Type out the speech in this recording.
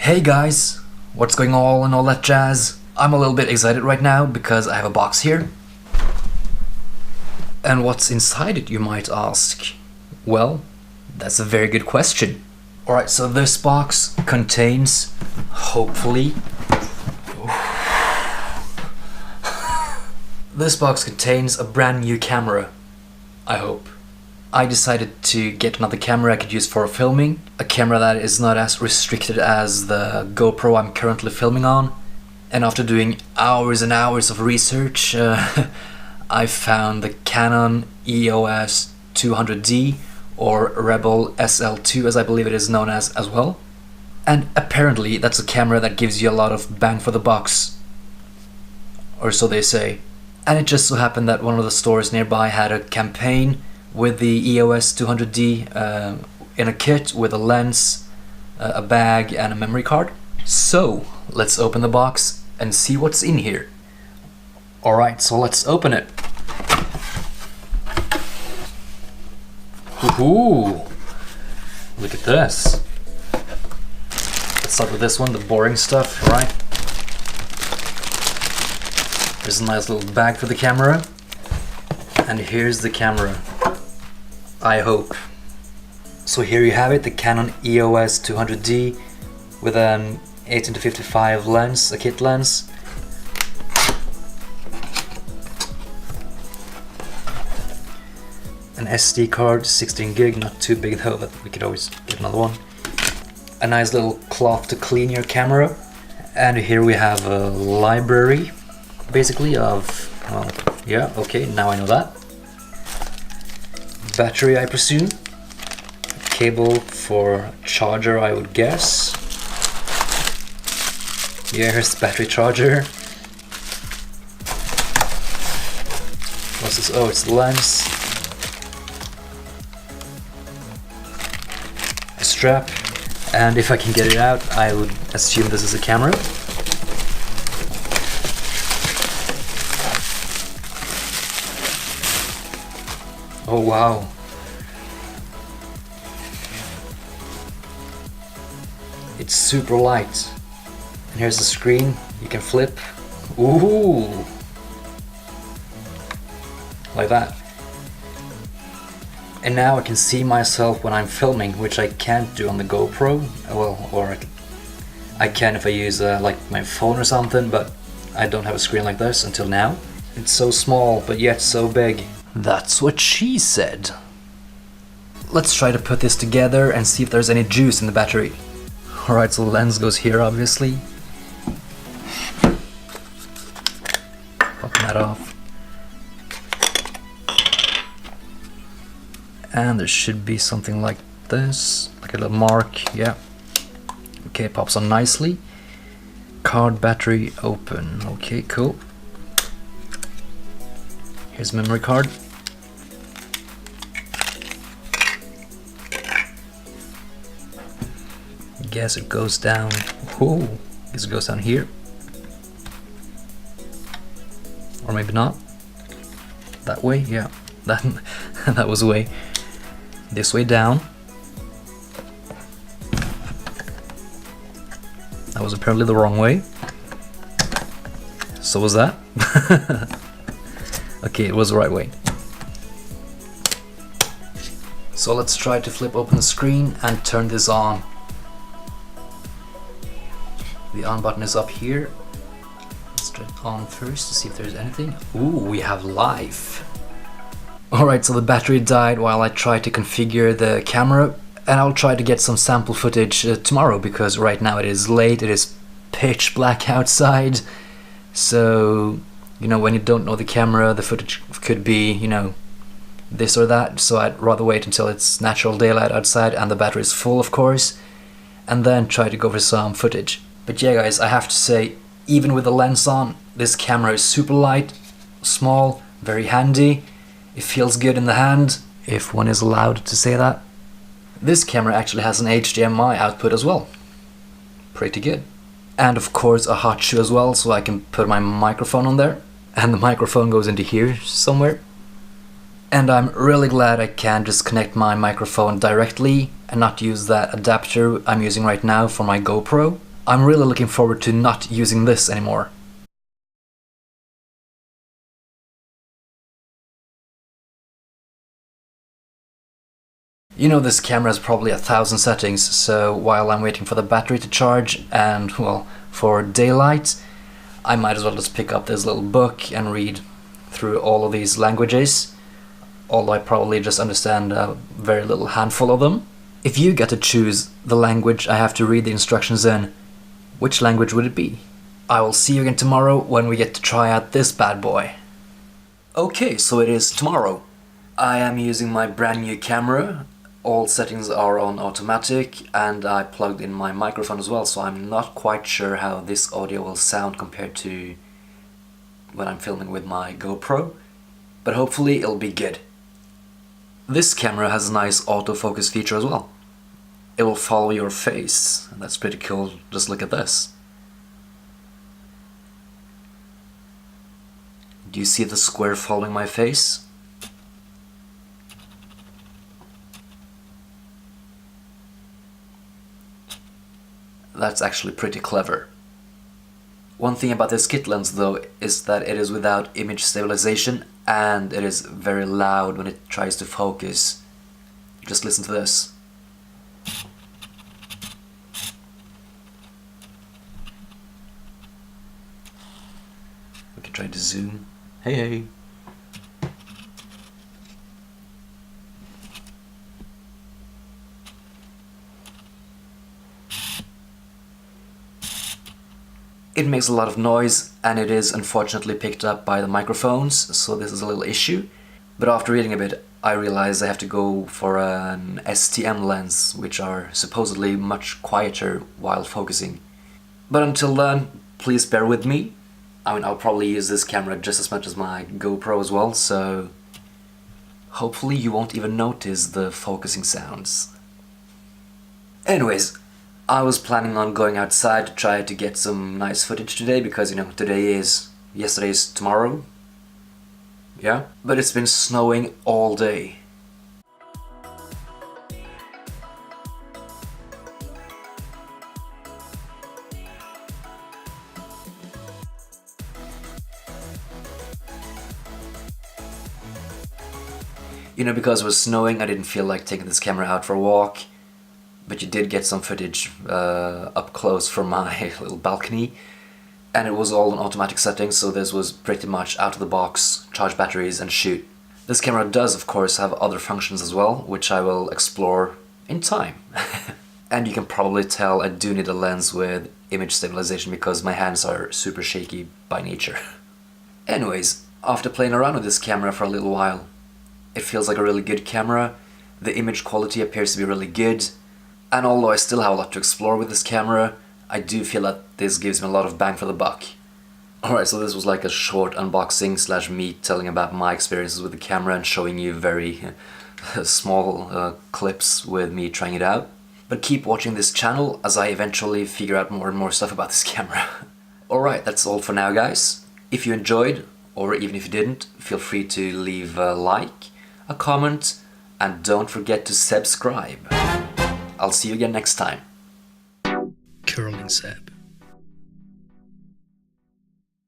Hey guys, what's going on and all that jazz? I'm a little bit excited right now because I have a box here. And what's inside it, you might ask? Well, that's a very good question. Alright, so this box contains, hopefully... This box contains a brand new camera, I hope. I decided to get another camera I could use for filming, a camera that is not as restricted as the GoPro I'm currently filming on. And after doing hours and hours of research, I found the Canon EOS 200D, or Rebel SL2 as I believe it is known as well. And apparently that's a camera that gives you a lot of bang for the bucks, or so they say. And it just so happened that one of the stores nearby had a campaign with the EOS 200D in a kit with a lens, a bag and a memory card. So let's open the box and see what's in here. Alright, so let's open it. Ooh, look at this. Let's start with this one, the boring stuff, right? There's a nice little bag for the camera. And here's the camera, I hope. So here you have it, the Canon EOS 200D with an 18-55 lens, a kit lens. An SD card, 16 gig, not too big though, but we could always get another one. A nice little cloth to clean your camera. And here we have a library, basically, of, well, yeah, okay, now I know that. Battery, I presume. Cable for charger, I would guess. Yeah, here's the battery charger. What's this? Oh, it's the lens. A strap. And if I can get it out, I would assume this is a camera. Oh wow. It's super light. And here's the screen, you can flip. Ooh! Like that. And now I can see myself when I'm filming, which I can't do on the GoPro. Well, or I can if I use like my phone or something, but I don't have a screen like this until now. It's so small, but yet so big. That's what she said. Let's try to put this together and see if there's any juice in the battery. Alright, so the lens goes here, obviously. Popping that off. And there should be something like this, like a little mark, yeah. Okay, it pops on nicely. Card battery open, okay, cool. Here's memory card. Guess it goes down. Whoa, guess it goes down here. Or maybe not. That way, yeah. That was the way. This way down. That was apparently the wrong way. So was that. Okay, it was the right way. So let's try to flip open the screen and turn this on. The on button is up here. Let's try it on first to see if there's anything. Ooh, we have live. Alright, so the battery died while I tried to configure the camera, and I'll try to get some sample footage tomorrow, because right now it is late, it is pitch black outside. So, you know, when you don't know the camera, the footage could be, you know, this or that. So I'd rather wait until it's natural daylight outside and the battery is full, of course, and then try to go for some footage. But yeah guys, I have to say, even with the lens on, this camera is super light, small, very handy. It feels good in the hand, if one is allowed to say that. This camera actually has an HDMI output as well. Pretty good. And of course a hot shoe as well, so I can put my microphone on there. And the microphone goes into here somewhere. And I'm really glad I can just connect my microphone directly and not use that adapter I'm using right now for my GoPro. I'm really looking forward to not using this anymore. You know, this camera has probably 1,000 settings, so while I'm waiting for the battery to charge and, well, for daylight, I might as well just pick up this little book and read through all of these languages, although I probably just understand a very little handful of them. If you get to choose the language I have to read the instructions in, which language would it be? I will see you again tomorrow when we get to try out this bad boy. Okay, so it is tomorrow. I am using my brand new camera. All settings are on automatic, and I plugged in my microphone as well, so I'm not quite sure how this audio will sound compared to when I'm filming with my GoPro, but hopefully it'll be good. This camera has a nice autofocus feature as well. It will follow your face, and that's pretty cool. Just look at this. Do you see the square following my face? That's actually pretty clever. One thing about this kit lens though is that it is without image stabilization, and it is very loud when it tries to focus. Just listen to this. We can try to zoom. Hey. It makes a lot of noise, and it is unfortunately picked up by the microphones, so this is a little issue. But after reading a bit, I realized I have to go for an STM lens, which are supposedly much quieter while focusing. But until then, please bear with me. I mean, I'll probably use this camera just as much as my GoPro as well, so hopefully you won't even notice the focusing sounds. Anyways, I was planning on going outside to try to get some nice footage today, because, you know, yesterday is tomorrow. Yeah? But it's been snowing all day. You know, because it was snowing, I didn't feel like taking this camera out for a walk. But you did get some footage up close from my little balcony, and it was all in automatic settings, so this was pretty much out of the box, charge batteries and shoot. This camera does of course have other functions as well, which I will explore in time. And you can probably tell I do need a lens with image stabilization because my hands are super shaky by nature. Anyways, after playing around with this camera for a little while, it feels like a really good camera. The image quality appears to be really good. And although I still have a lot to explore with this camera, I do feel that this gives me a lot of bang for the buck. Alright, so this was like a short unboxing / me telling about my experiences with the camera and showing you very small clips with me trying it out. But keep watching this channel as I eventually figure out more and more stuff about this camera. Alright, that's all for now, guys. If you enjoyed, or even if you didn't, feel free to leave a like, a comment, and don't forget to subscribe. I'll see you again next time. Curlingseb.